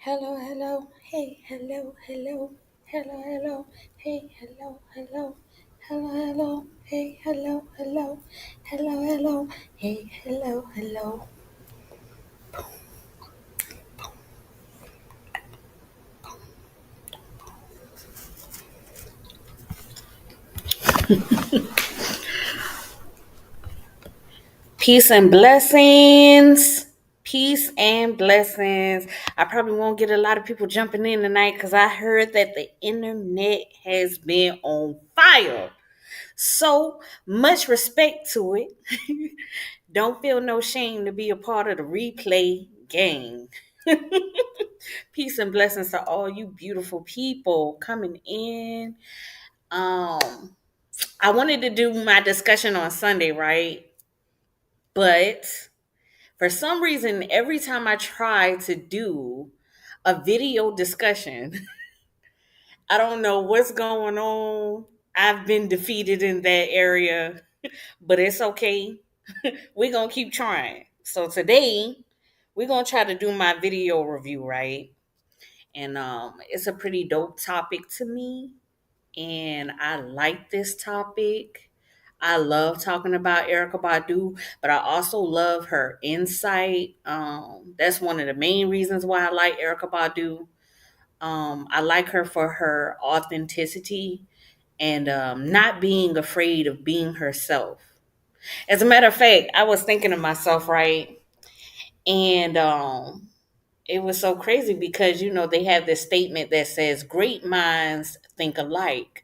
Hello, hello, hey, hello, hello, hello, hello, hey, hello, hello, hello, hello, hey, hello, hello, hello, hello, hey, hello, hello. Peace and blessings. Peace and blessings. I probably won't get a lot of people jumping in tonight because I heard that the internet has been on fire. So much respect to it. Don't feel no shame to be a part of the replay gang. Peace and blessings to all you beautiful people coming in. Um, I wanted to do my discussion on Sunday, right? But for some reason, every time I try to do a video discussion, I don't know what's going on. I've been defeated in that area, but it's okay. We're going to keep trying. So today, we're going to try to do my video review, right? And it's a pretty dope topic to me. And I like this topic. I love talking about Erykah Badu, but I also love her insight. That's one of the main reasons why I like Erykah Badu. I like her for her authenticity and not being afraid of being herself. As a matter of fact, I was thinking to myself, right? And it was so crazy because, they have this statement that says, great minds think alike.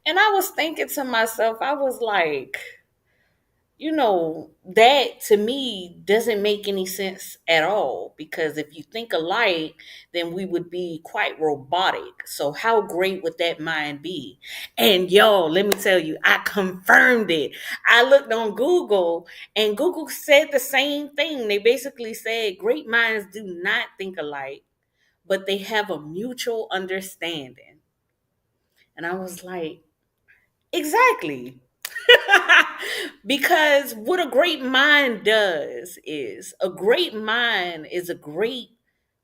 And I was thinking to myself, I was like, that to me doesn't make any sense at all because if you think alike, then we would be quite robotic. So, how great would that mind be? And y'all, let me tell you, I confirmed it. I looked on Google and Google said the same thing. They basically said great minds do not think alike, but they have a mutual understanding. And I was like, exactly. Because what a great mind does is a great mind is a great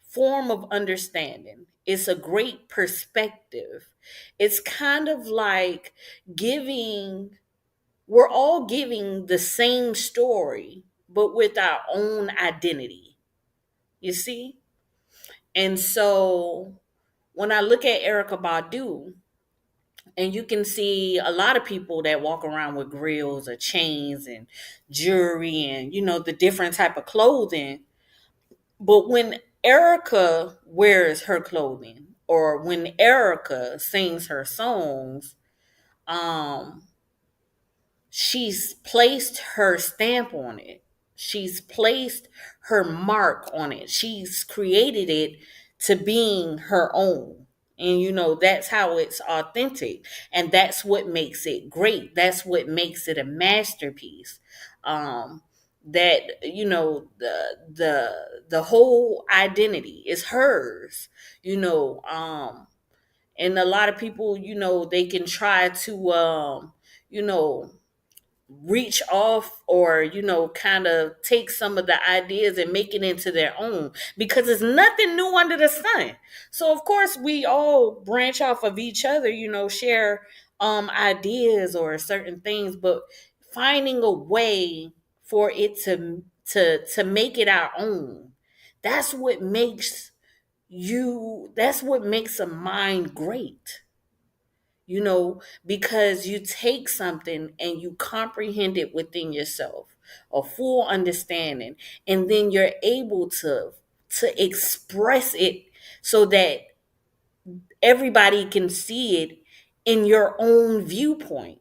form of understanding. It's a great perspective. It's kind of like giving, we're all giving the same story, but with our own identity. You see? And so when I look at Erykah Badu, and you can see a lot of people that walk around with grills or chains and jewelry and the different type of clothing. But when Erica wears her clothing or when Erica sings her songs, um she's placed her stamp on it. She's placed her mark on it. She's created it to being her own. And that's how it's authentic. And that's what makes it great. That's what makes it a masterpiece. That the whole identity is hers. And a lot of people, they can try to you know reach off or kind of take some of the ideas and make it into their own because there's nothing new under the sun. So of course we all branch off of each other, share ideas or certain things, but finding a way for it to make it our own, that's what makes that's what makes a mind great, because you take something and you comprehend it within yourself, a full understanding, and then you're able to express it so that everybody can see it in your own viewpoint.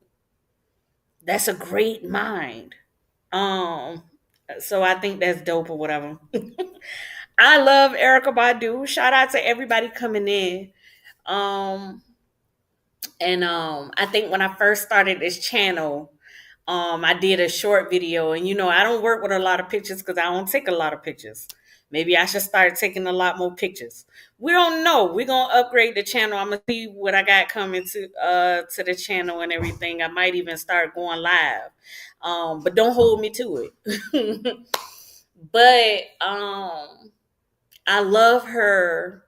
That's a great mind. Um, so I think that's dope or whatever. I love Erica Badu. Shout out to everybody coming in. Um, And I think when I first started this channel, I did a short video, and I don't work with a lot of pictures because I don't take a lot of pictures. Maybe I should start taking a lot more pictures. We don't know. We're gonna upgrade the channel. I'm gonna see what I got coming to the channel and everything. I might even start going live. But don't hold me to it. But I love her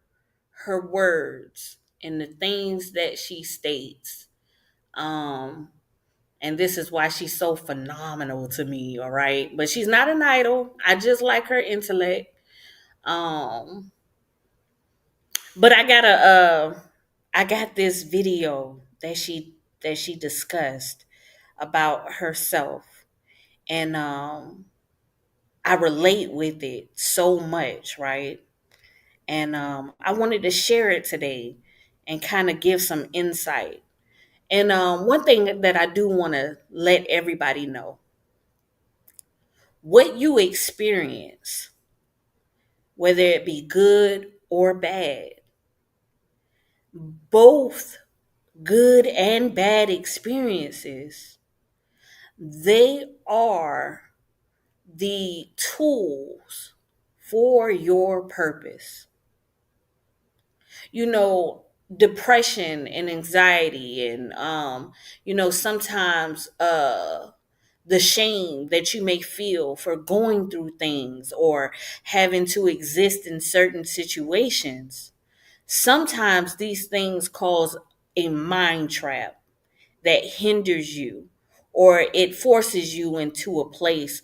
her words and the things that she states. Um, and this is why she's so phenomenal to me, all right? But she's not an idol. I just like her intellect. Um, but I got this video that she discussed about herself, and I relate with it so much, right? And I wanted to share it today and kind of give some insight. And one thing that I do want to let everybody know, what you experience, whether it be good or bad, both good and bad experiences, they are the tools for your purpose. You know, depression and anxiety, and sometimes the shame that you may feel for going through things or having to exist in certain situations. Sometimes these things cause a mind trap that hinders you, or it forces you into a place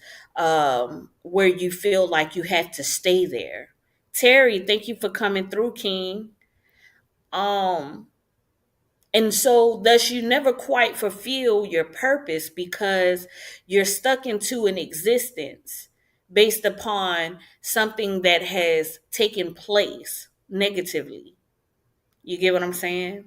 where you feel like you have to stay there. Terry, thank you for coming through, King. Um, and so, thus, you never quite fulfill your purpose because you're stuck into an existence based upon something that has taken place negatively. You get what I'm saying?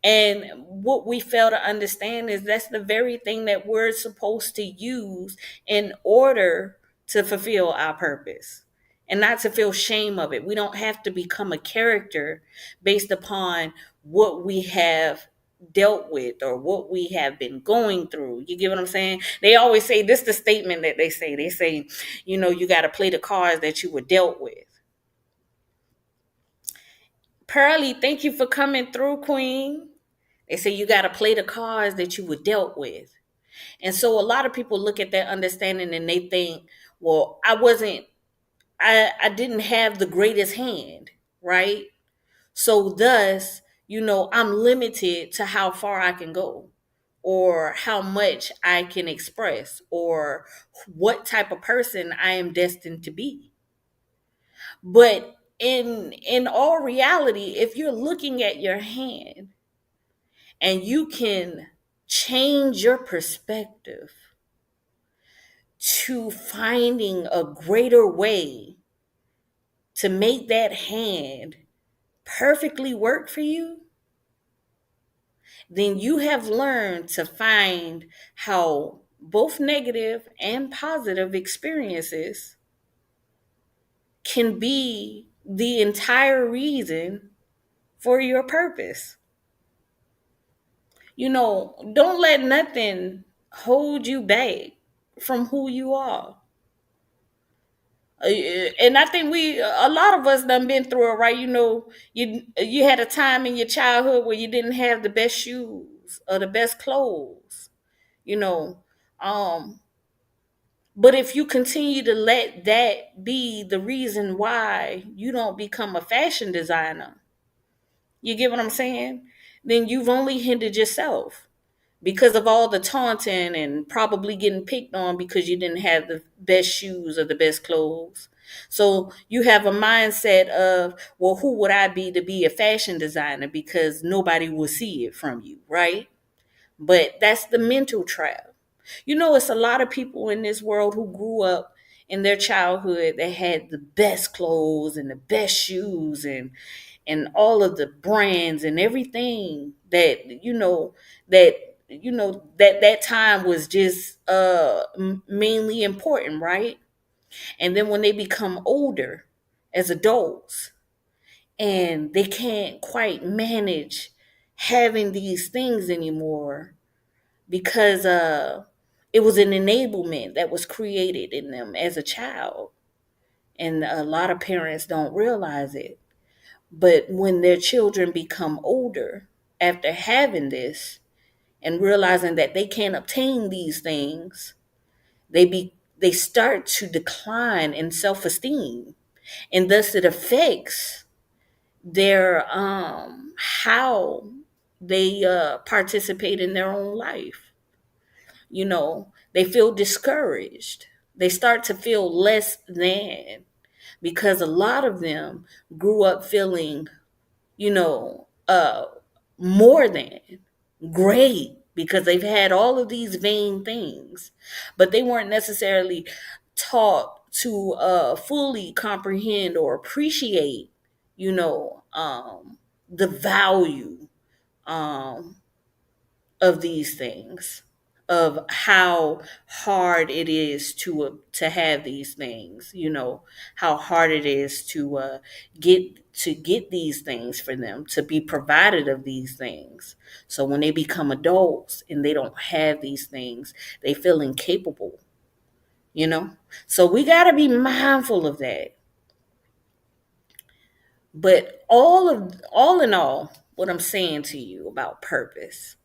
And what we fail to understand is that's the very thing that we're supposed to use in order to fulfill our purpose and not to feel shame of it. We don't have to become a character based upon what we have dealt with or what we have been going through. You get what I'm saying? They always say this, the statement that they say. They say, you got to play the cards that you were dealt with. Pearly, thank you for coming through, Queen. They say you got to play the cards that you were dealt with. And so a lot of people look at that understanding and they think, well, I didn't have the greatest hand, right? So thus, I'm limited to how far I can go or how much I can express or what type of person I am destined to be. But in all reality, if you're looking at your hand and you can change your perspective to finding a greater way to make that hand perfectly work for you, then you have learned to find how both negative and positive experiences can be the entire reason for your purpose. Don't let nothing hold you back from who you are. And I think a lot of us done been through it, right? You had a time in your childhood where you didn't have the best shoes or the best clothes, you know. Um, but if you continue to let that be the reason why you don't become a fashion designer, you get what I'm saying? Then you've only hindered yourself because of all the taunting and probably getting picked on because you didn't have the best shoes or the best clothes. So you have a mindset of, well, who would I be to be a fashion designer because nobody will see it from you, right? But that's the mental trap. It's a lot of people in this world who grew up in their childhood that had the best clothes and the best shoes and all of the brands and everything that that time was just mainly important, right? And then when they become older as adults and they can't quite manage having these things anymore because it was an enablement that was created in them as a child, and a lot of parents don't realize it. But when their children become older after having this and realizing that they can't obtain these things, they start to decline in self-esteem, and thus it affects their how they participate in their own life. They feel discouraged. They start to feel less than, because a lot of them grew up feeling, you know, uh, more than great, because they've had all of these vain things, but they weren't necessarily taught to fully comprehend or appreciate, the value um, of these things, of how hard it is to have these things, how hard it is to get these things for them, to be provided of these things. So when they become adults and they don't have these things, they feel incapable, you know so we got to be mindful of that. But all in all, what I'm saying to you about purpose,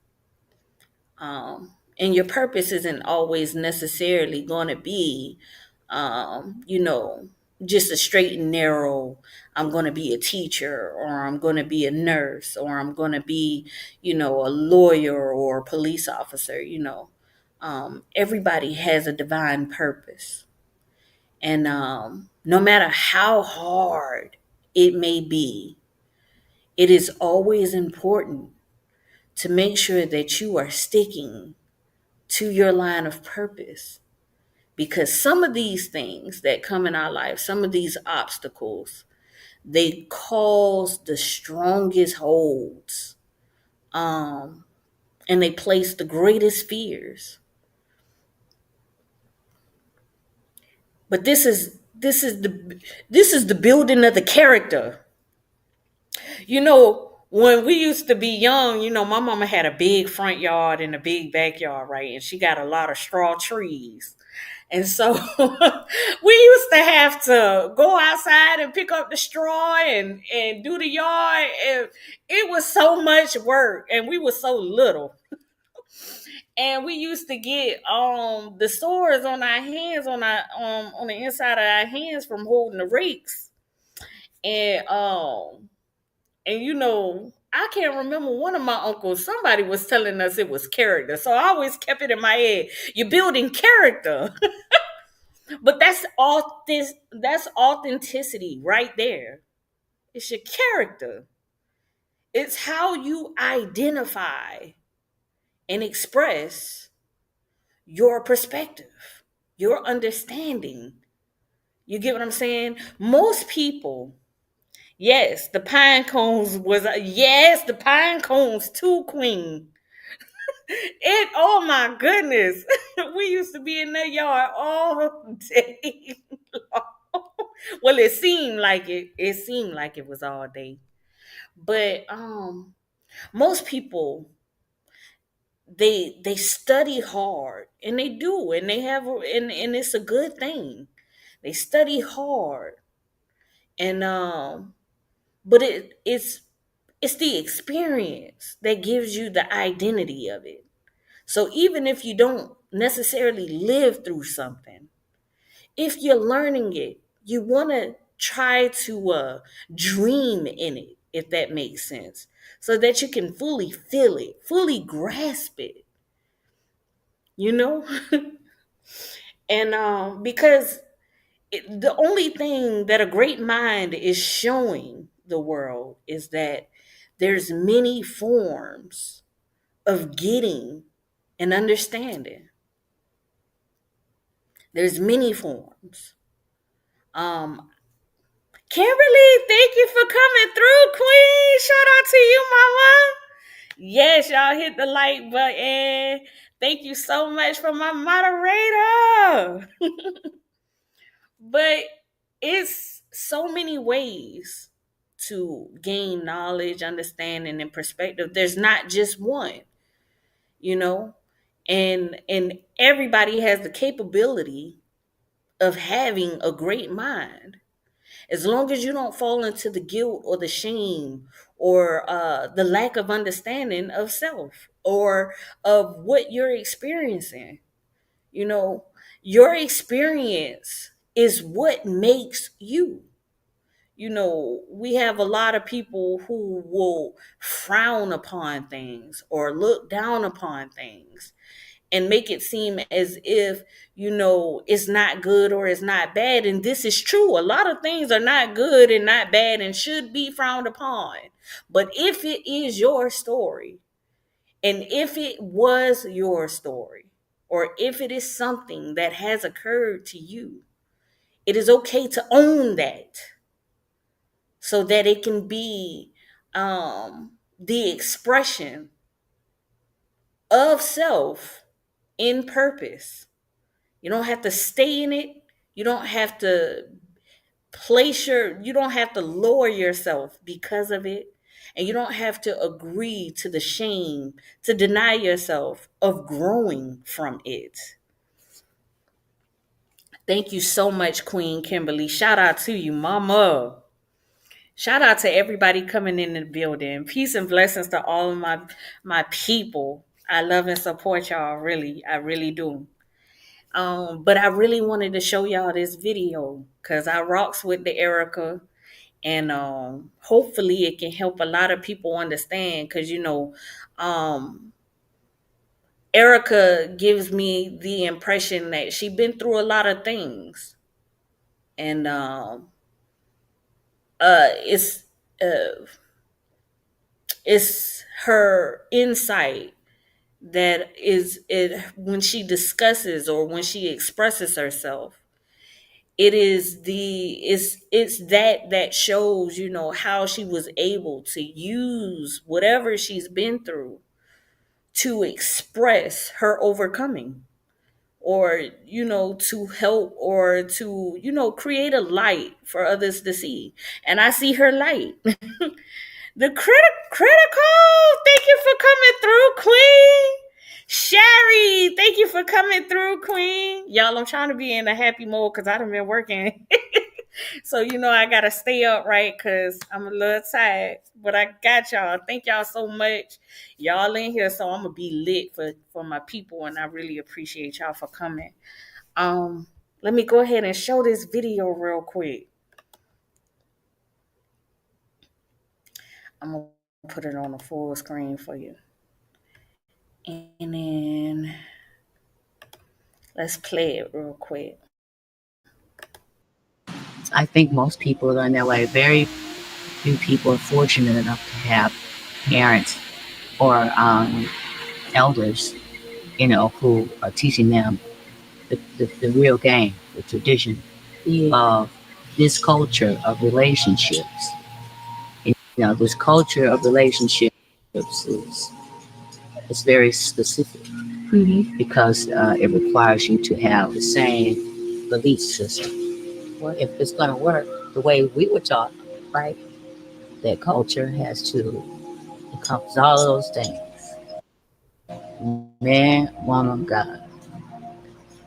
and your purpose isn't always necessarily going to be, um, you know, just a straight and narrow, I'm going to be a teacher, or I'm going to be a nurse, or I'm going to be, a lawyer or a police officer. Everybody has a divine purpose. And no matter how hard it may be, it is always important to make sure that you are sticking to your line of purpose. Because some of these things that come in our life, some of these obstacles, they cause the strongest holds. Um, and they place the greatest fears. But this is the building of the character. When we used to be young, my mama had a big front yard and a big backyard, right? And she got a lot of straw trees. And so we used to have to go outside and pick up the straw and do the yard. And it was so much work, and we were so little. And we used to get the sores on our hands, on the inside of our hands, from holding the rakes. And I can't remember, one of my uncles, somebody was telling us it was character. So I always kept it in my head. You're building character. But that's authenticity right there. It's your character. It's how you identify and express your perspective, your understanding. You get what I'm saying? Most people, yes, the pine cones yes, the pine cones too, queen. Oh my goodness. We used to be in that yard all day long. Well, it seemed like it was all day. But most people, they study hard, and they do, and they have, and it's a good thing. They study hard, and but it's the experience that gives you the identity of it. So even if you don't necessarily live through something, if you're learning it, you want to try to dream in it, if that makes sense, so that you can fully feel it, fully grasp it, you know? And because the only thing that a great mind is showing the world is that there's many forms of getting and understanding. There's many forms. Um, Kimberly, thank you for coming through, Queen. Shout out to you, Mama. Yes, y'all hit the like button. Thank you so much for my moderator. But it's so many ways to gain knowledge, understanding, and perspective. There's not just one, you know, and everybody has the capability of having a great mind, as long as you don't fall into the guilt or the shame, or the lack of understanding of self, or of what you're experiencing. You know, your experience is what makes you. we have a lot of people who will frown upon things or look down upon things and make it seem as if, it's not good or it's not bad. And this is true. A lot of things are not good and not bad and should be frowned upon. But if it is your story, and if it was your story, or if it is something that has occurred to you, it is okay to own that so that it can be the expression of self in purpose. You don't have to stay in it. You don't have to you don't have to lower yourself because of it. And you don't have to agree to the shame, to deny yourself of growing from it. Thank you so much, Queen Kimberly. Shout out to you, Mama. Shout out to everybody coming in the building. Peace and blessings to all of my people. I love and support y'all, really. I really do. But I really wanted to show y'all this video because I rocks with the Erykah, and hopefully it can help a lot of people understand. Because Erykah gives me the impression that she been through a lot of things, and it's uh, it's her insight that is it when she discusses or when she expresses herself. It's that shows, how she was able to use whatever she's been through to express her overcoming, or to help, or to create a light for others to see. And I see her light. The critical, thank you for coming through, Queen. Sherry, thank you for coming through, Queen. Y'all, I'm trying to be in a happy mode because I done been working. So, I got to stay up, right? Because I'm a little tired. But I got y'all. Thank y'all so much. Y'all in here, so I'm going to be lit for my people. And I really appreciate y'all for coming. Let me go ahead and show this video real quick. I'm going to put it on the full screen for you. And then let's play it real quick. I think most people are in their way. Very few people are fortunate enough to have parents or elders, who are teaching them the real game, the tradition of this culture of relationships. This culture of relationships is very specific because it requires you to have the same belief system. Well, if it's going to work the way we were taught, right, that culture has to encompass all of those things. Man, woman, God.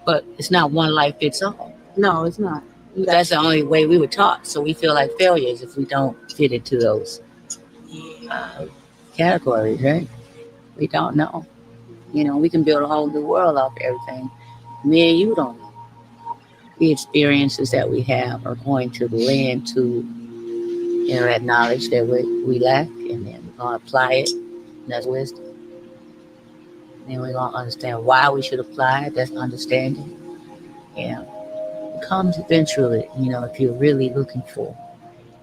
But it's not one life fits all. No, it's not. That's the only way we were taught. So we feel like failures if we don't fit into those categories, right? We don't know. We can build a whole new world off everything. Me and you don't know. The experiences that we have are going to lend to that knowledge that we lack, and then we're going to apply it. And that's wisdom. Then we're going to understand why we should apply it. That's understanding. Yeah. It comes eventually, if you're really looking for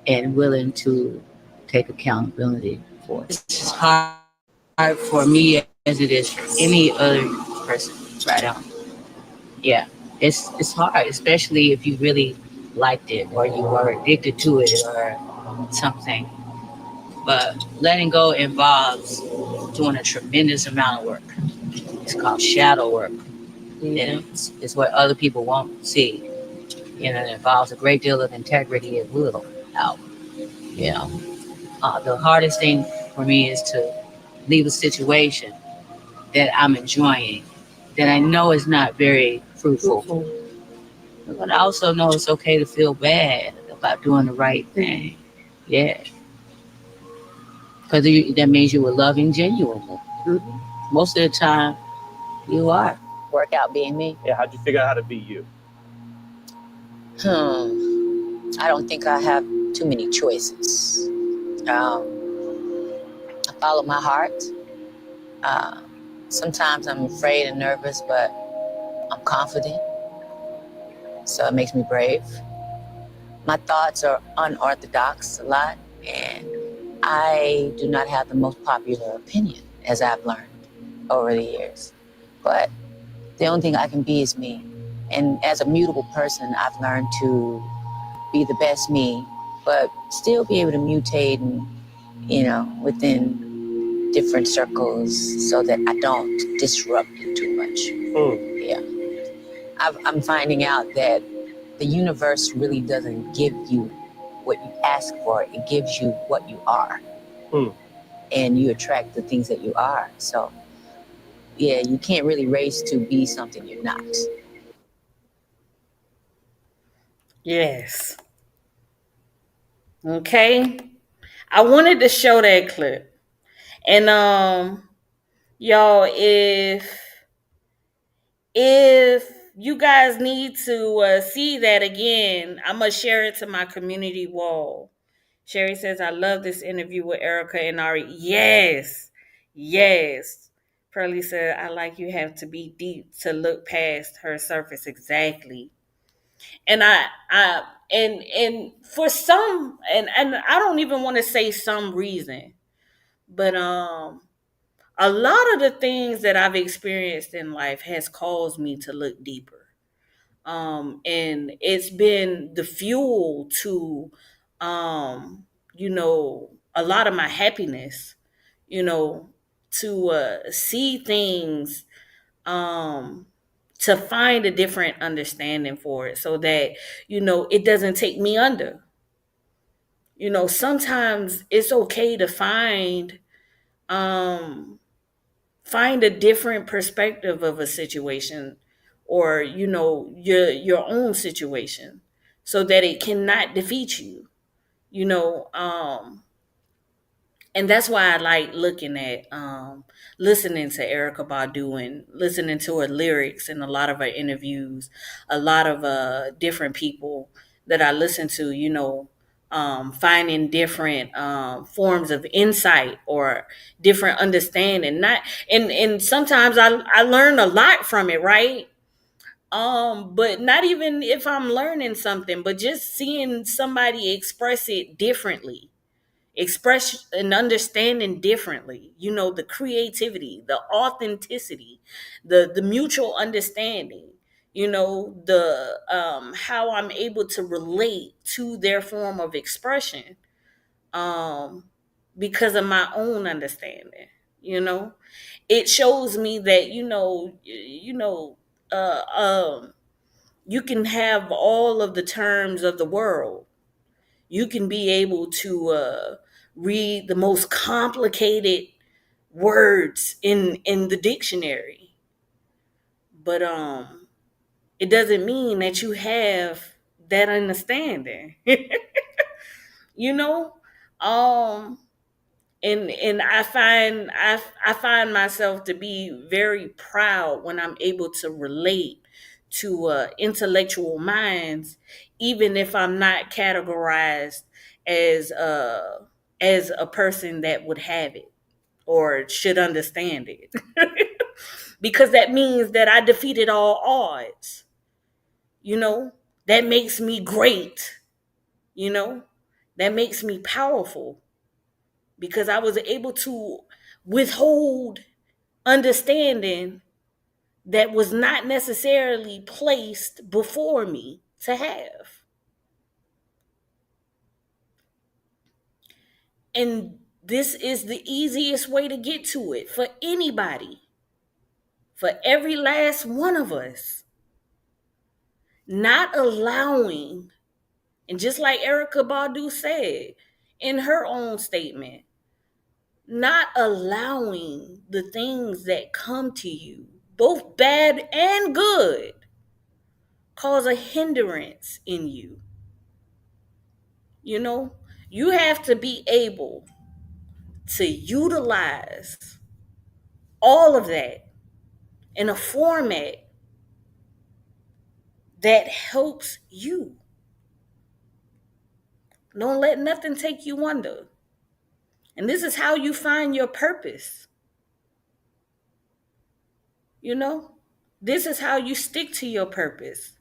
and willing to take accountability for it. It's hard for me as it is for any other person right now. Yeah. It's hard, especially if you really liked it or you were addicted to it or something. But letting go involves doing a tremendous amount of work. It's called shadow work. And it's what other people won't see. It involves a great deal of integrity and will out. The hardest thing for me is to leave a situation that I'm enjoying, that I know is not very fruitful. But I also know it's okay to feel bad about doing the right thing. Yeah. Because that means you were loving genuinely. Mm-hmm. Most of the time, you are. Work out being me. Yeah, how'd you figure out how to be you? I don't think I have too many choices. I follow my heart. Uh, Sometimes I'm afraid and nervous, but I'm confident, so it makes me brave. My thoughts are unorthodox a lot, and I do not have the most popular opinion, as I've learned over the years. But the only thing I can be is me. And as a mutable person, I've learned to be the best me, but still be able to mutate and, within different circles so that I don't disrupt it too much. Yeah. I'm finding out that the universe really doesn't give you what you ask for, it gives you what you are. And you attract the things that you are. So, yeah, you can't really race to be something you're not. Yes. Okay. I wanted to show that clip. And y'all, if you guys need to see that again, I'm gonna share it to my community wall. Sherry says, I love this interview with Erica and Ari. Yes. Yes. Pearlie said, I like you have to be deep to look past her surface. Exactly. And I and for some and I don't even want to say some reason, but a lot of the things that I've experienced in life has caused me to look deeper. And it's been the fuel to a lot of my happiness, you know, to see things, um to find a different understanding for it so that it doesn't take me under. Sometimes it's okay to um find a different perspective of a situation, or your own situation, so that it cannot defeat you. you know um and that's why I like looking at listening to Erykah Badu and listening to her lyrics and a lot of her interviews, a lot of different people that I listen to, finding different forms of insight or different understanding. Not and sometimes I learn a lot from it, right? But not even if I'm learning something, but just seeing somebody express it differently, express and understanding differently, the creativity, the authenticity, the mutual understanding, the how I'm able to relate to their form of expression, um because of my own understanding. It shows me that uh you can have all of the terms of the world. You can be able to read the most complicated words in the dictionary, but it doesn't mean that you have that understanding. you know um and I find myself to be very proud when I'm able to relate to intellectual minds, even if I'm not categorized as a person that would have it or should understand it. Because that means that I defeated all odds. you know that makes me great. you know that makes me powerful, because I was able to withhold understanding that was not necessarily placed before me to have. And this is the easiest way to get to it for anybody, for every last one of us. Not allowing, and just like Erykah Badu said in her own statement, not allowing the things that come to you, both bad and good, cause a hindrance in you. You know, you have to be able to utilize all of that in a format that helps you. Don't let nothing take you under. And this is how you find your purpose. You know, this is how you stick to your purpose.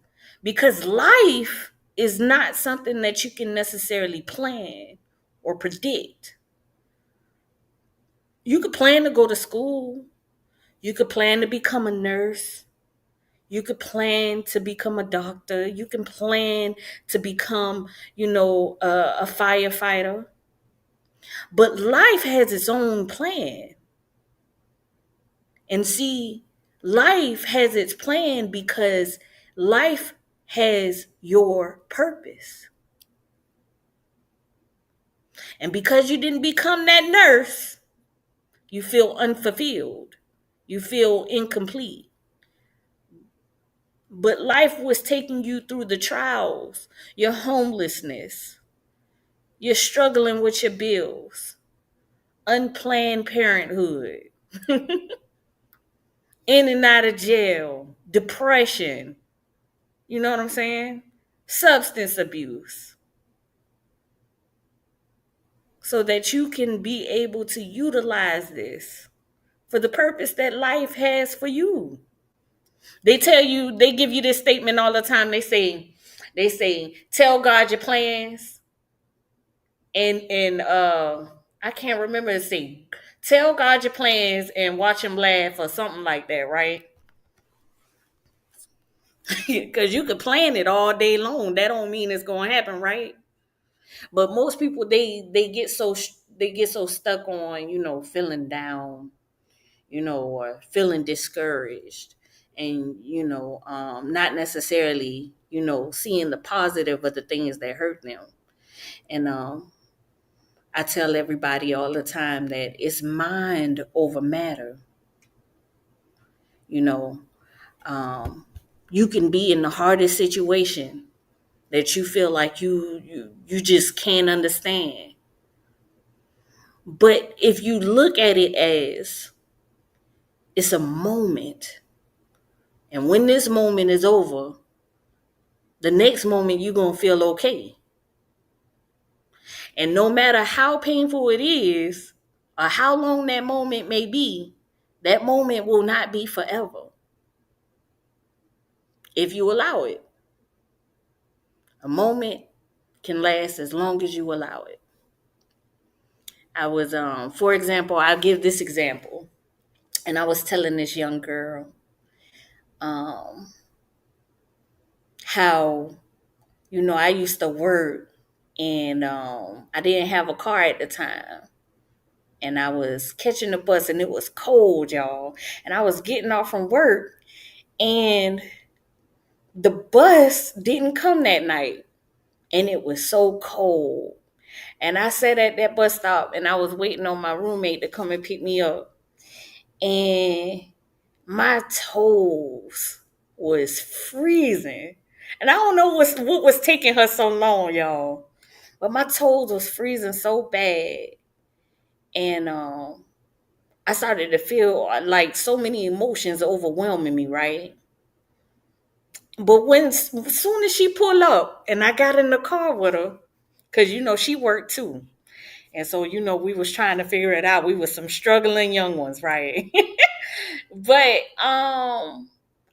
Because life is not something that you can necessarily plan or predict. You could plan to go to school, you could plan to become a nurse, you could plan to become a doctor, you can plan to become, a firefighter. But life has its own plan. And see, life has its plan because life has your purpose. And because you didn't become that nurse, you feel unfulfilled. You feel incomplete. But life was taking you through the trials, your homelessness, you're struggling with your bills, unplanned parenthood, in and out of jail, depression, you know what I'm saying? Substance abuse. So that you can be able to utilize this for the purpose that life has for you. They give you this statement all the time. They say, tell God your plans. And I can't remember the saying. Tell God your plans and watch him laugh or something like that, right? Because you could plan it all day long. That don't mean it's gonna happen, right? But most people they get so stuck on feeling down, or feeling discouraged, and not necessarily seeing the positive of the things that hurt them. And I tell everybody all the time that it's mind over matter. You know, um, you can be in the hardest situation that you feel like you just can't understand. But if you look at it as it's a moment, and when this moment is over, the next moment you're gonna feel okay. And no matter how painful it is, or how long that moment may be, that moment will not be forever if you allow it. A moment can last as long as you allow it. I was, for example, I'll give this example. And I was telling this young girl um, how, I used to work and I didn't have a car at the time. And I was catching the bus and it was cold, y'all. And I was getting off from work and the bus didn't come that night. And it was so cold. And I sat at that bus stop and I was waiting on my roommate to come and pick me up. And my toes was freezing. And I don't know what was taking her so long, y'all. But my toes was freezing so bad. And I started to feel like so many emotions overwhelming me, right? But as soon as she pulled up and I got in the car with her, because she worked too. And so, we was trying to figure it out. We was some struggling young ones, right? But I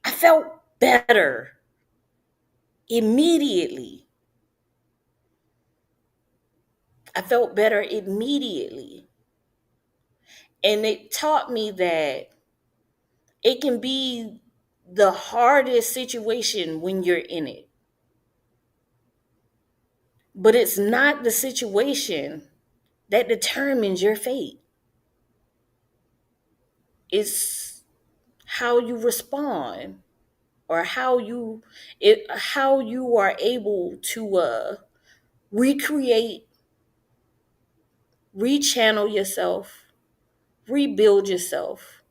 felt better immediately. I felt better immediately. And it taught me that it can be the hardest situation when you're in it. But it's not the situation that determines your fate. It's how you respond or how you are able to recreate, rechannel yourself, rebuild yourself,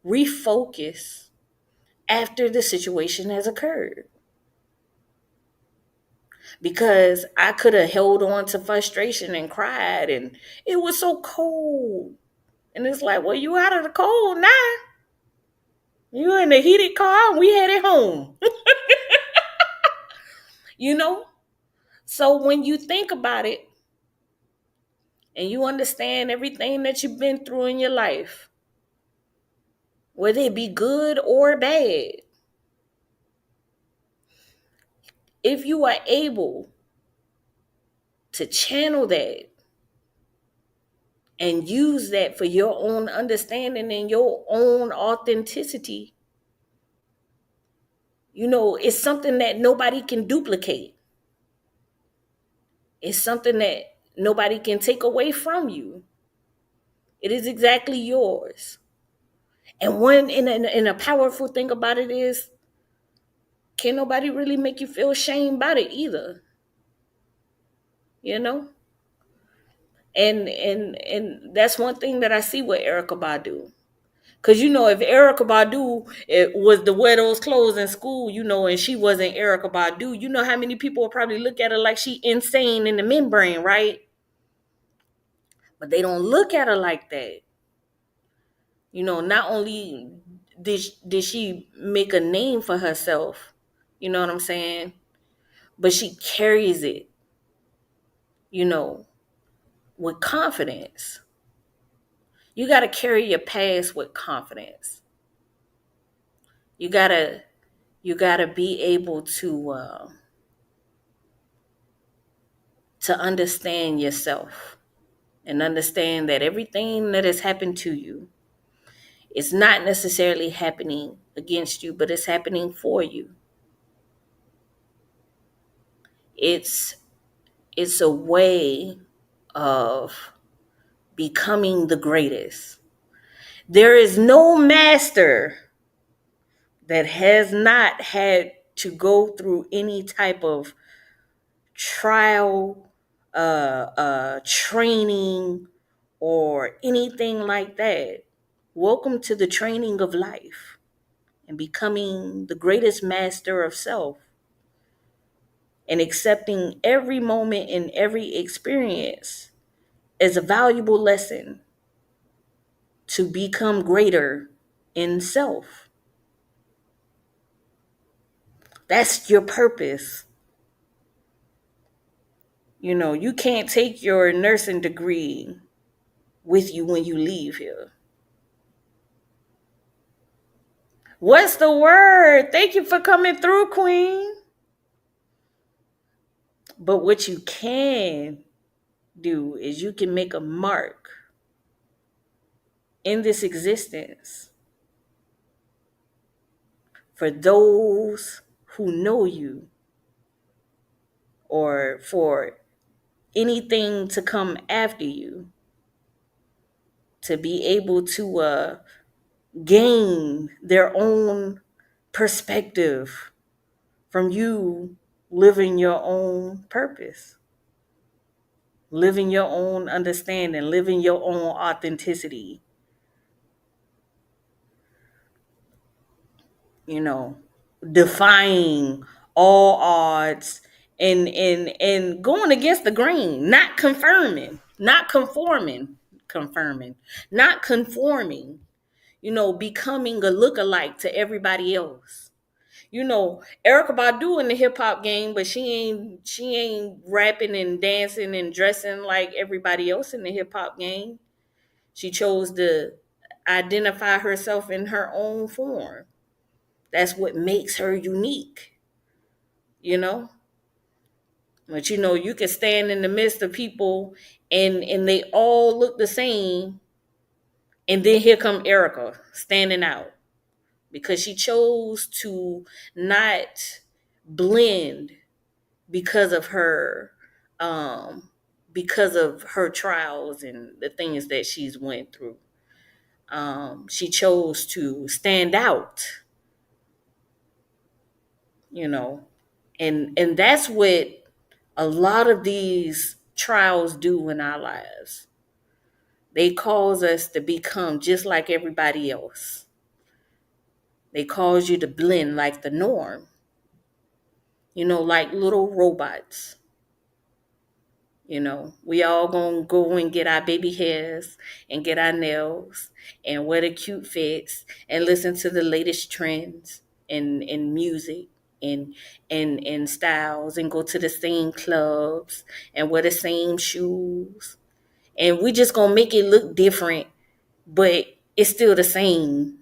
refocus after the situation has occurred. Because I could have held on to frustration and cried, and it was so cold. And it's like, well, you out of the cold now. You in the heated car, and we headed home. you know? So when you think about it, and you understand everything that you've been through in your life, whether it be good or bad, if you are able to channel that and use that for your own understanding and your own authenticity, it's something that nobody can duplicate. It's something that nobody can take away from you. It is exactly yours. And a powerful thing about it is, can't nobody really make you feel shame about it either. You know? And that's one thing that I see with Erykah Badu. Cause if Erykah Badu was to wear those clothes in school, and she wasn't Erykah Badu, you know how many people would probably look at her like she insane in the membrane, right? But they don't look at her like that. Not only did she make a name for herself, you know what I'm saying? But she carries it, you know, with confidence. You got to carry your past with confidence. You got to be able to understand yourself and understand that everything that has happened to you is not necessarily happening against you, but it's happening for you. It's it's a way of becoming the greatest. There is no master that has not had to go through any type of trial, training, or anything like that. Welcome to the training of life and becoming the greatest master of self and accepting every moment and every experience as a valuable lesson to become greater in self. That's your purpose. You can't take your nursing degree with you when you leave here. What's the word? Thank you for coming through, Queen. But what you can do is you can make a mark in this existence for those who know you, or for anything to come after you, to be able to gain their own perspective from you living your own purpose, living your own understanding, living your own authenticity, you know, defying all odds and going against the grain, not confirming, not conforming, confirming, not conforming, becoming a lookalike to everybody else. Erykah Badu in the hip hop game, but she ain't rapping and dancing and dressing like everybody else in the hip hop game. She chose to identify herself in her own form. That's what makes her unique, you know? But you can stand in the midst of people and they all look the same, and then here come Erykah standing out because she chose to not blend because of her um because of her trials and the things that she's went through. She chose to stand out, you know. And that's what a lot of these trials do in our lives. They cause us to become just like everybody else. They cause you to blend like the norm, like little robots. We all gonna go and get our baby hairs and get our nails and wear the cute fits and listen to the latest trends in music and and styles, and go to the same clubs and wear the same shoes And we just gonna make it look different, but it's still the same.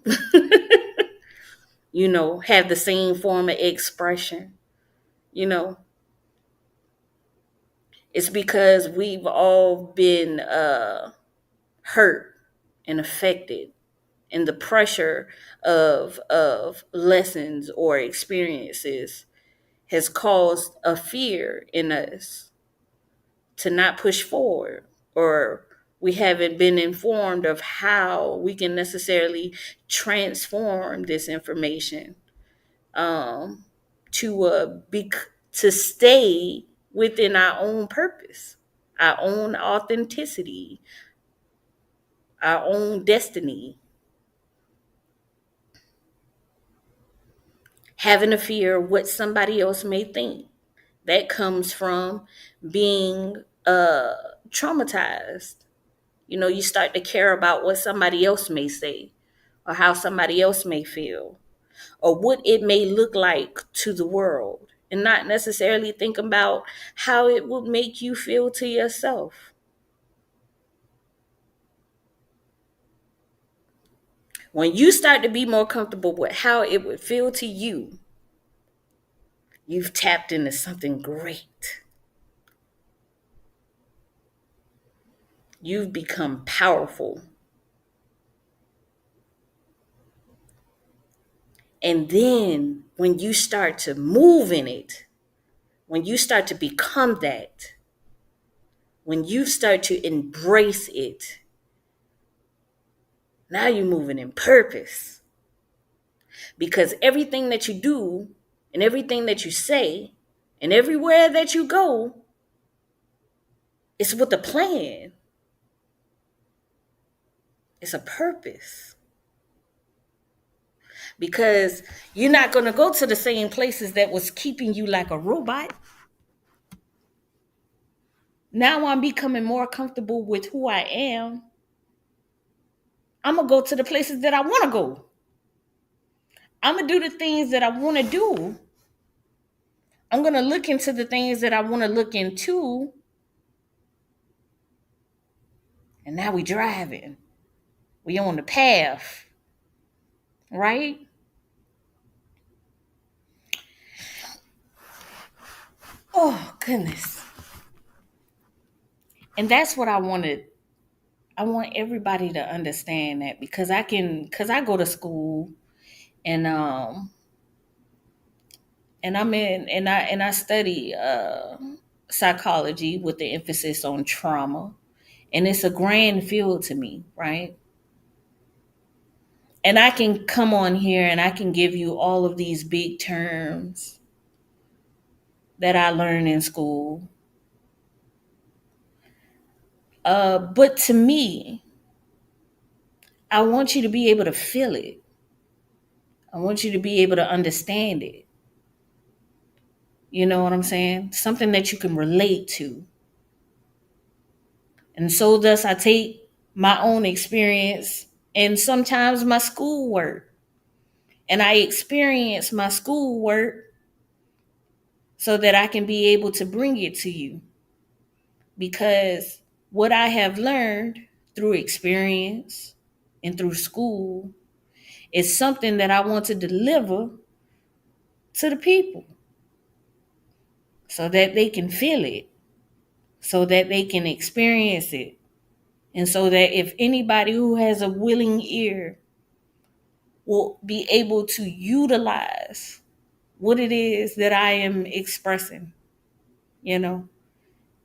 Have the same form of expression. You know, it's because we've all been hurt and affected, and the pressure of lessons or experiences has caused a fear in us to not push forward, or we haven't been informed of how we can necessarily transform this information um, to stay within our own purpose, our own authenticity, our own destiny. Having a fear of what somebody else may think, that comes from being traumatized. You start to care about what somebody else may say, or how somebody else may feel, or what it may look like to the world, and not necessarily think about how it would make you feel to yourself. When you start to be more comfortable with how it would feel to you, you've tapped into something great. You've become powerful. And then when you start to move in it, when you start to become that, when you start to embrace it, now you're moving in purpose. Because everything that you do and everything that you say and everywhere that you go is with a plan. It's a purpose. Because you're not going to go to the same places that was keeping you like a robot. Now I'm becoming more comfortable with who I am. I'm going to go to the places that I want to go. I'm going to do the things that I want to do. I'm going to look into the things that I want to look into. And now we driving. We on the path. Right? Oh, goodness. And that's what I wanted. I want everybody to understand that, because I go to school, and I study psychology with the emphasis on trauma, and it's a grand field to me, right? And I can come on here and I can give you all of these big terms that I learned in school. But to me, I want you to be able to feel it. I want you to be able to understand it. You know what I'm saying? Something that you can relate to. And so thus I take my own experience and sometimes my schoolwork, and I experience my schoolwork so that I can be able to bring it to you. Because what I have learned through experience and through school is something that I want to deliver to the people so that they can feel it, so that they can experience it. And so that if anybody who has a willing ear will be able to utilize what it is that I am expressing, you know,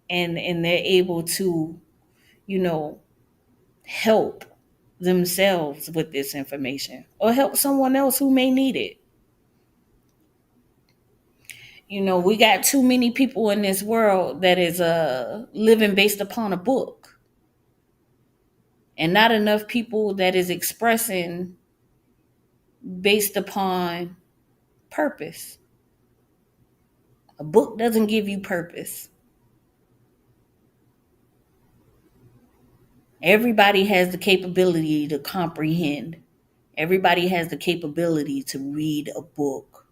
and they're able to, you know, help themselves with this information or help someone else who may need it. We got too many people in this world that is living based upon a book, and not enough people that is expressing based upon purpose. A book doesn't give you purpose. Everybody has the capability to comprehend. Everybody has the capability to read a book.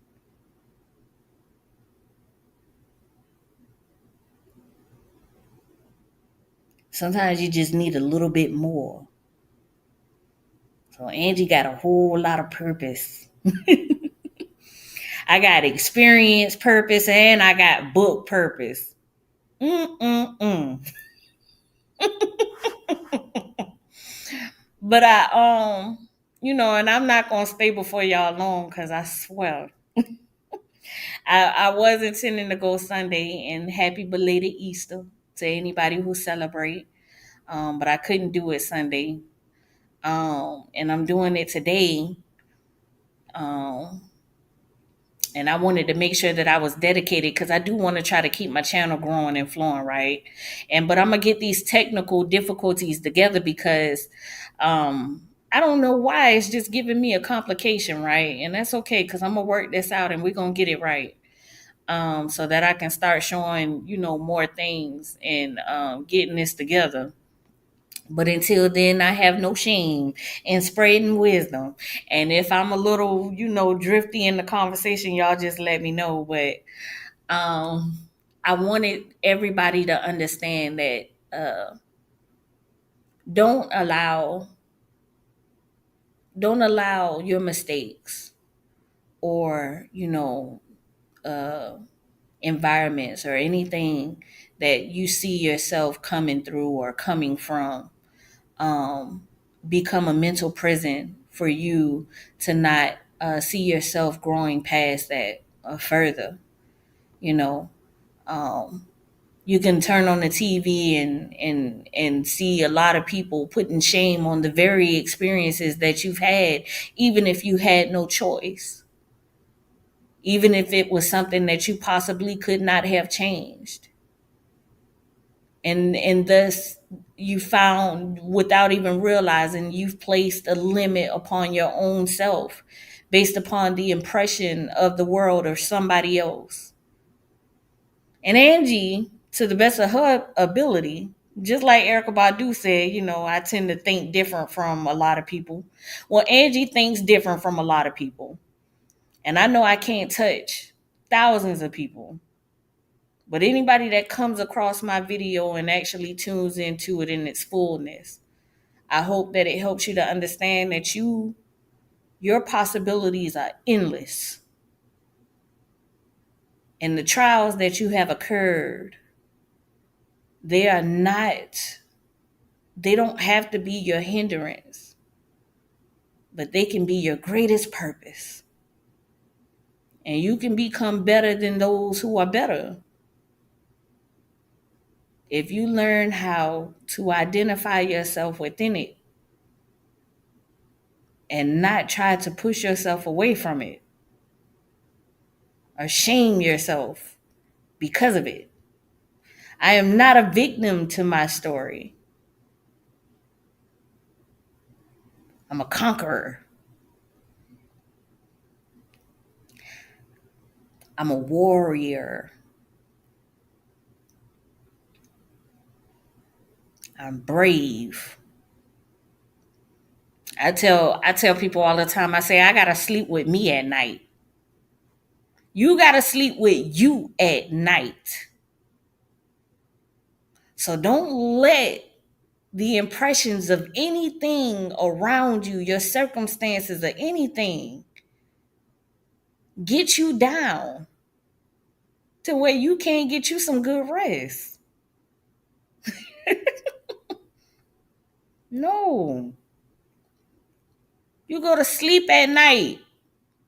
Sometimes you just need a little bit more. So Angie got a whole lot of purpose. I got experience purpose and I got book purpose. Mm-mm-mm. But and I'm not gonna stay before y'all long because I swear. I was intending to go Sunday and happy belated Easter to anybody who celebrate. But I couldn't do it Sunday. And I'm doing it today. Um, and I wanted to make sure that I was dedicated because I do want to try to keep my channel growing and flowing, right? But I'm gonna get these technical difficulties together because I don't know why it's just giving me a complication, right? And that's okay because I'm gonna work this out and we're gonna get it right. So that I can start showing, more things and getting this together. But until then, I have no shame in spreading wisdom. And if I'm a little, drifty in the conversation, y'all just let me know. But um, I wanted everybody to understand that don't allow don't allow your mistakes or uh, environments or anything that you see yourself coming through or coming from um, become a mental prison for you to not see yourself growing past that further. You know, um, you can turn on the TV and see a lot of people putting shame on the very experiences that you've had, even if you had no choice, even if it was something that you possibly could not have changed. And thus you found without even realizing you've placed a limit upon your own self based upon the impression of the world or somebody else. And Angie, to the best of her ability, just like Erykah Badu said, I tend to think different from a lot of people. Well, Angie thinks different from a lot of people. And I know I can't touch thousands of people. But anybody that comes across my video and actually tunes into it in its fullness, I hope that it helps you to understand that your possibilities are endless. And the trials that you have occurred, they are not, they don't have to be your hindrance, but they can be your greatest purpose. And you can become better than those who are better if you learn how to identify yourself within it and not try to push yourself away from it or shame yourself because of it. I am not a victim to my story. I'm a conqueror. I'm a warrior. I'm brave. I tell people all the time, I say I gotta sleep with me at night. You gotta sleep with you at night. So don't let the impressions of anything around you, your circumstances or anything, get you down to where you can't get you some good rest. No. You go to sleep at night.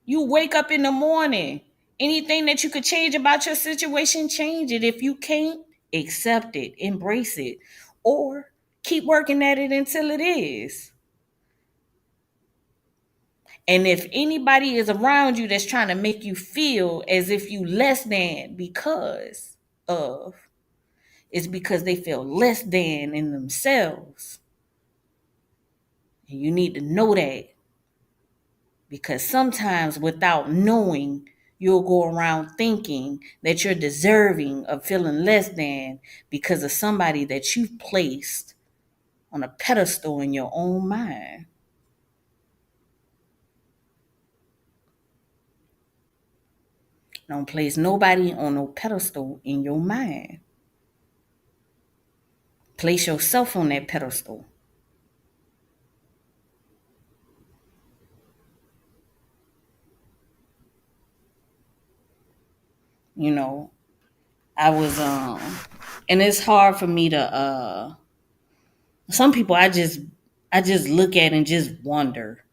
You wake up in the morning. Anything that you could change about your situation, change it. If you can't, accept it, embrace it, or keep working at it until it is. And if anybody is around you that's trying to make you feel as if you less than because of, it's because they feel less than in themselves. And you need to know that because sometimes without knowing, you'll go around thinking that you're deserving of feeling less than because of somebody that you've placed on a pedestal in your own mind. Don't place nobody on no pedestal in your mind. Place yourself on that pedestal. You know, I was and it's hard for me to some people I just look at and just wonder,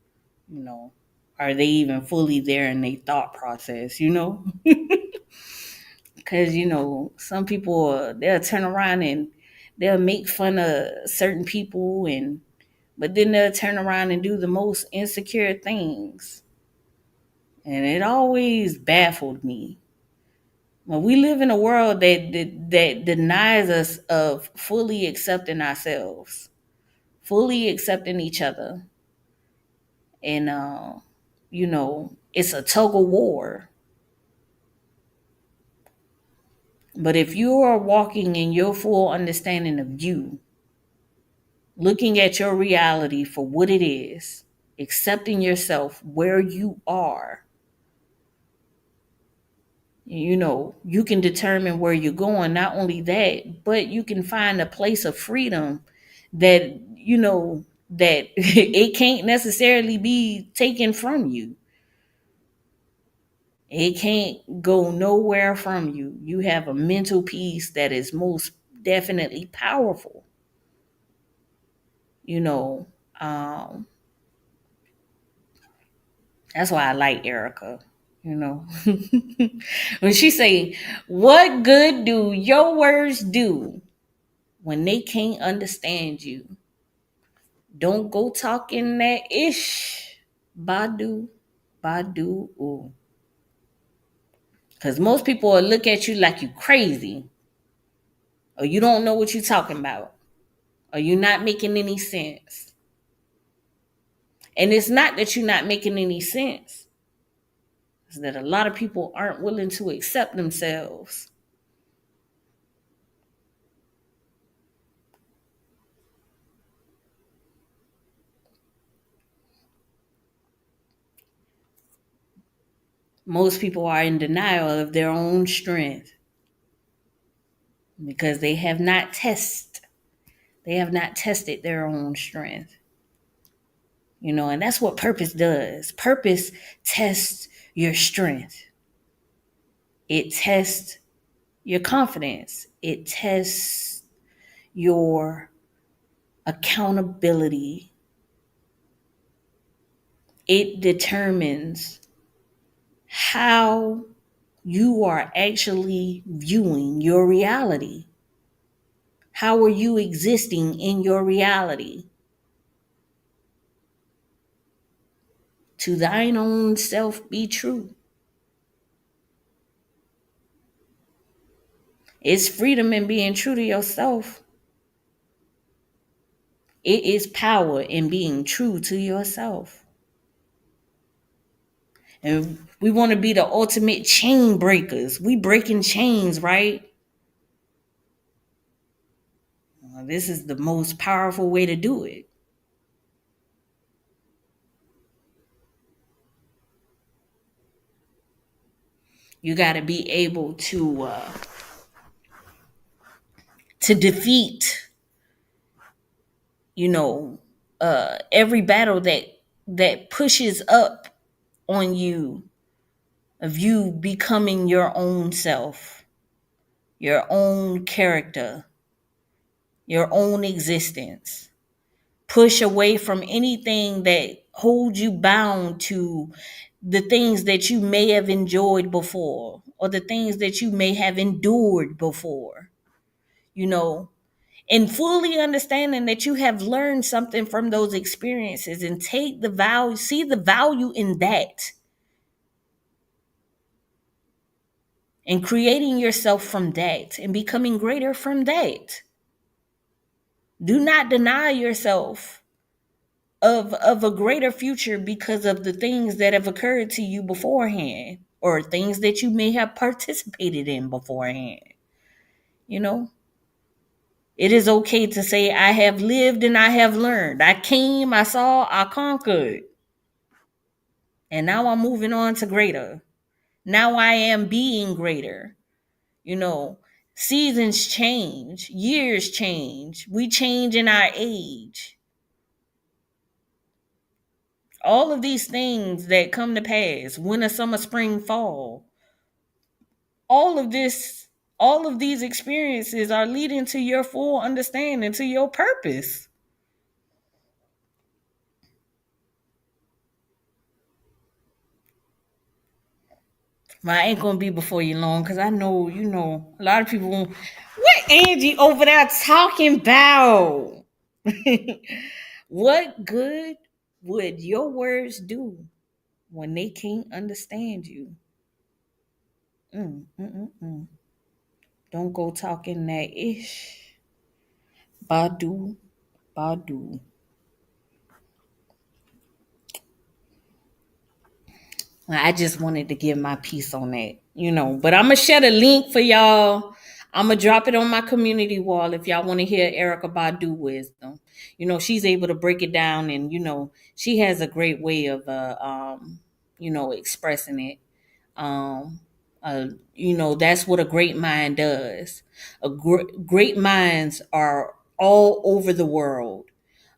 you know, are they even fully there in their thought process, you know? Because, some people, they'll turn around and they'll make fun of certain people, but then they'll turn around and do the most insecure things. And it always baffled me. Well, we live in a world that denies us of fully accepting ourselves, fully accepting each other. And, it's a tug of war. But if you are walking in your full understanding of you, looking at your reality for what it is, accepting yourself where you are, you can determine where you're going. Not only that, but you can find a place of freedom that, that it can't necessarily be taken from you. It can't go nowhere from you. You have a mental peace that is most definitely powerful. You know, um, that's why I like Erykah. You know, when she say, "What good do your words do when they can't understand you?" Don't go talking that ish, Badu, Badu, ooh. Because most people will look at you like you crazy, or you don't know what you're talking about, or you're not making any sense. And it's not that you're not making any sense; it's that a lot of people aren't willing to accept themselves. Most people are in denial of their own strength because they have not tested their own strength. And that's what purpose does. Purpose tests your strength. It tests your confidence. It tests your accountability. It determines how you are actually viewing your reality. How are you existing in your reality? To thine own self be true. It's freedom in being true to yourself. It is power in being true to yourself. And we want to be the ultimate chain breakers. We breaking chains, right? This is the most powerful way to do it. You got to be able to defeat, you know, every battle that pushes up on you of you becoming your own self, your own character, your own existence. Push away from anything that holds you bound to the things that you may have enjoyed before or the things that you may have endured before, you know, and fully understanding that you have learned something from those experiences and take the value, see the value in that and creating yourself from that and becoming greater from that. Do not deny yourself of a greater future because of the things that have occurred to you beforehand or things that you may have participated in beforehand. You know, it is okay to say, I have lived and I have learned. I came, I saw, I conquered. And now I'm moving on to greater. Now I am being greater. You know, Seasons change, years change, we change in our age. All of these things that come to pass, winter, summer, spring, fall, all of this, all of these experiences are leading to your full understanding, to your purpose. But I ain't gonna be before you long because I know, a lot of people won't. What Angie over there talking about? What good would your words do when they can't understand you? Mm, mm, mm, mm. Don't go talking that ish. Badu, Badu. I just wanted to give my piece on that. But I'm gonna share the link for y'all. I'm gonna drop it on my community wall if y'all want to hear Erykah Badu wisdom. She's able to break it down, and she has a great way of expressing it. Um, that's what a great mind does. Great minds are all over the world.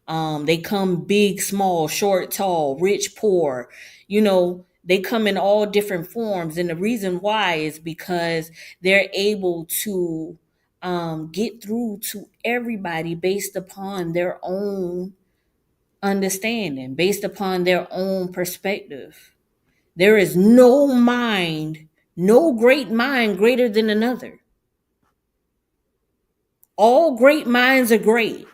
They come big, small, short, tall, rich, poor. They come in all different forms. And the reason why is because they're able to get through to everybody based upon their own understanding, based upon their own perspective. There is no mind, no great mind greater than another. All great minds are great.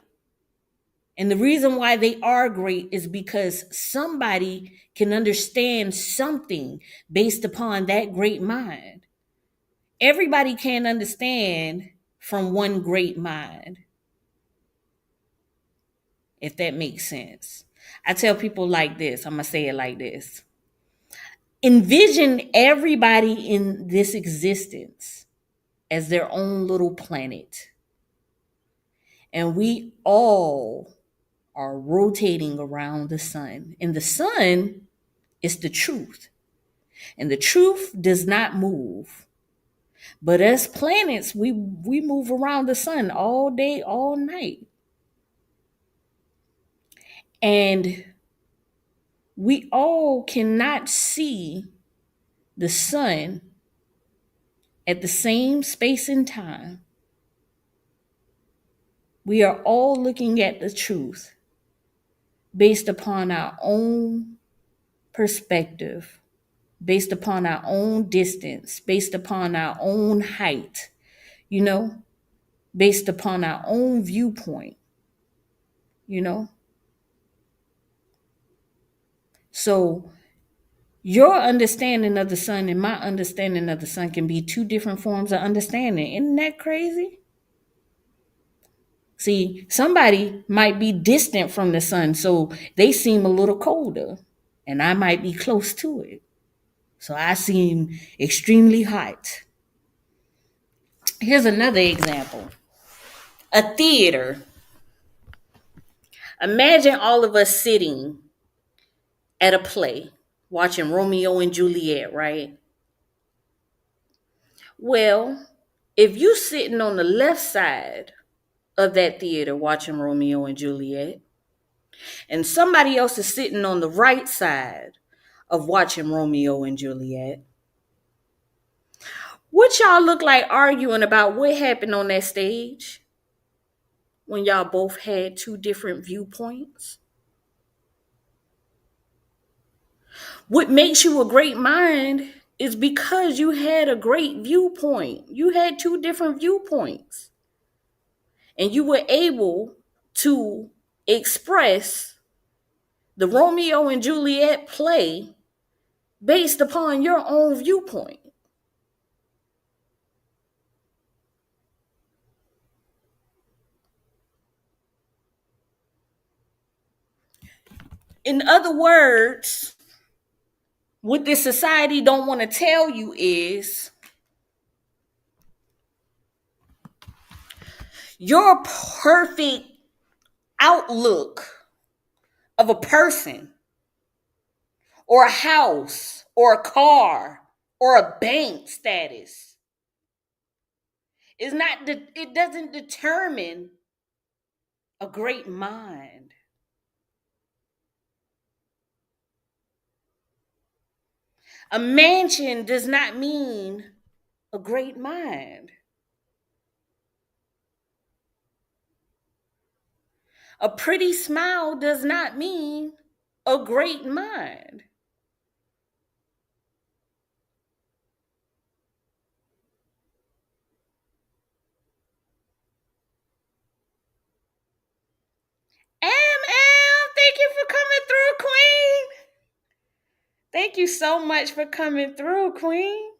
And the reason why they are great is because somebody can understand something based upon that great mind. Everybody can understand from one great mind, if that makes sense. I tell people like this, I'm going to say it like this. Envision everybody in this existence as their own little planet. And we all are rotating around the sun. And the sun is the truth. And the truth does not move. But as planets, we move around the sun all day, all night. And we all cannot see the sun at the same space and time. We are all looking at the truth based upon our own perspective, based upon our own distance, based upon our own height, you know, based upon our own viewpoint, you know. So your understanding of the sun and my understanding of the sun can be two different forms of understanding. Isn't that crazy? See, somebody might be distant from the sun, so they seem a little colder, and I might be close to it. So I seem extremely hot. Here's another example. A theater. Imagine all of us sitting at a play watching Romeo and Juliet, right? Well, if you sitting on the left side of that theater watching Romeo and Juliet, and somebody else is sitting on the right side of watching Romeo and Juliet, what y'all look like arguing about what happened on that stage when y'all both had two different viewpoints? What makes you a great mind is because you had a great viewpoint. You had two different viewpoints. And you were able to express the Romeo and Juliet play based upon your own viewpoint. In other words, what this society don't want to tell you is your perfect outlook of a person or a house or a car or a bank status It doesn't determine a great mind. A mansion does not mean a great mind. A pretty smile does not mean a great mind. Thank you for coming through, Queen. Thank you so much for coming through, Queen.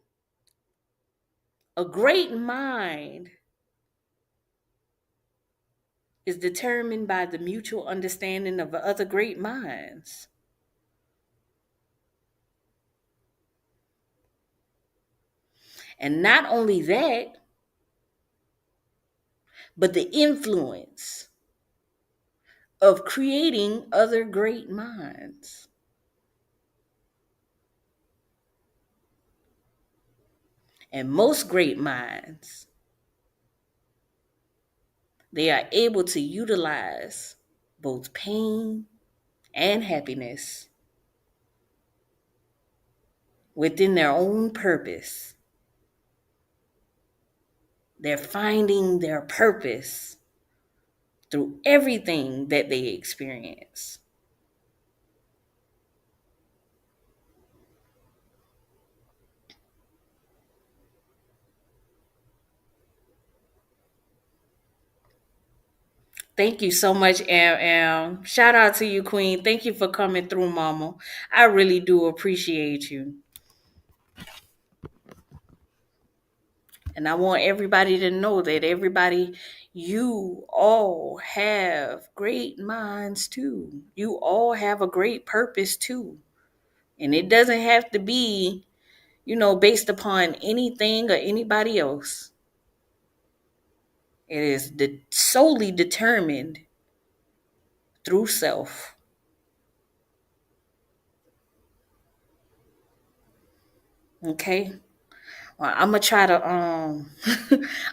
A great mind is determined by the mutual understanding of other great minds. And not only that, but the influence of creating other great minds. And most great minds, they are able to utilize both pain and happiness within their own purpose. They're finding their purpose through everything that they experience. Thank you so much, Am. Shout out to you, Queen. Thank you for coming through, Mama. I really do appreciate you. And I want everybody to know that you all have great minds too. You all have a great purpose too. And it doesn't have to be, based upon anything or anybody else. It is solely determined through self. Okay? Well, I'm gonna try to I'm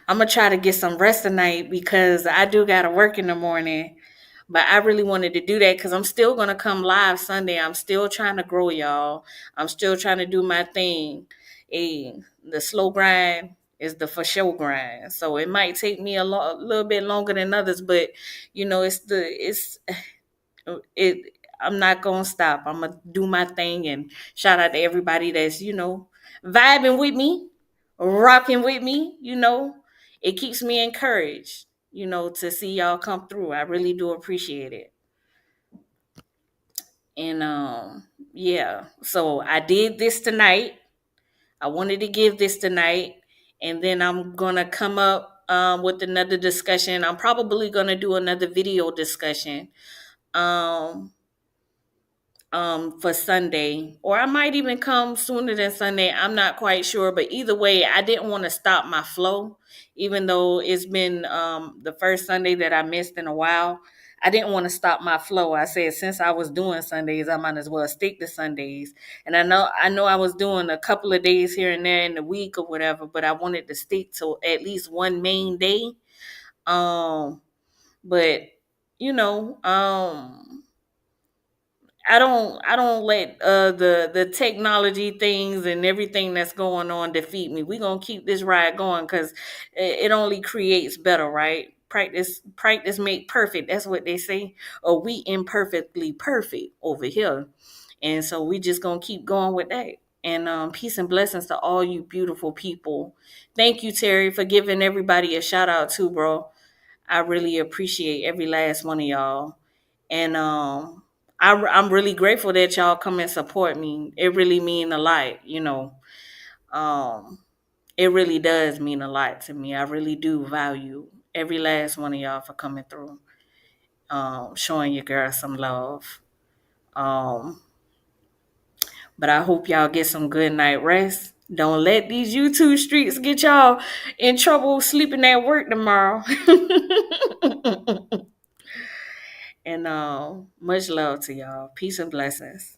gonna try to get some rest tonight because I do gotta work in the morning. But I really wanted to do that because I'm still gonna come live Sunday. I'm still trying to grow, y'all. I'm still trying to do my thing. The slow grind is the for show grind. So it might take me a little bit longer than others, but it I'm not gonna stop. I'm gonna do my thing and shout out to everybody that's vibing with me, rocking with me. It keeps me encouraged. To see y'all come through. I really do appreciate it. And yeah, so I did this tonight. I wanted to give this tonight, and then I'm gonna come up with another discussion. I'm probably gonna do another video discussion. Um, for Sunday, or I might even come sooner than Sunday. I'm not quite sure, but either way, I didn't want to stop my flow, even though it's been the first Sunday that I missed in a while. I didn't want to stop my flow. I said since I was doing Sundays, I might as well stick to Sundays. And I know I was doing a couple of days here and there in the week or whatever, but I wanted to stick to at least one main day. But you know, I don't let the technology things and everything that's going on defeat me. We're gonna keep this ride going because it only creates better, right? Practice make perfect. That's what they say. Or we imperfectly perfect over here. And so we just gonna keep going with that. And peace and blessings to all you beautiful people. Thank you, Terry, for giving everybody a shout out too, bro. I really appreciate every last one of y'all. And I'm really grateful that y'all come and support me. It really mean a lot. Um, it really does mean a lot to me. I really do value every last one of y'all for coming through, showing your girl some love. Um, but I hope y'all get some good night rest. Don't let these YouTube streets get y'all in trouble sleeping at work tomorrow. And much love to y'all. Peace and blessings.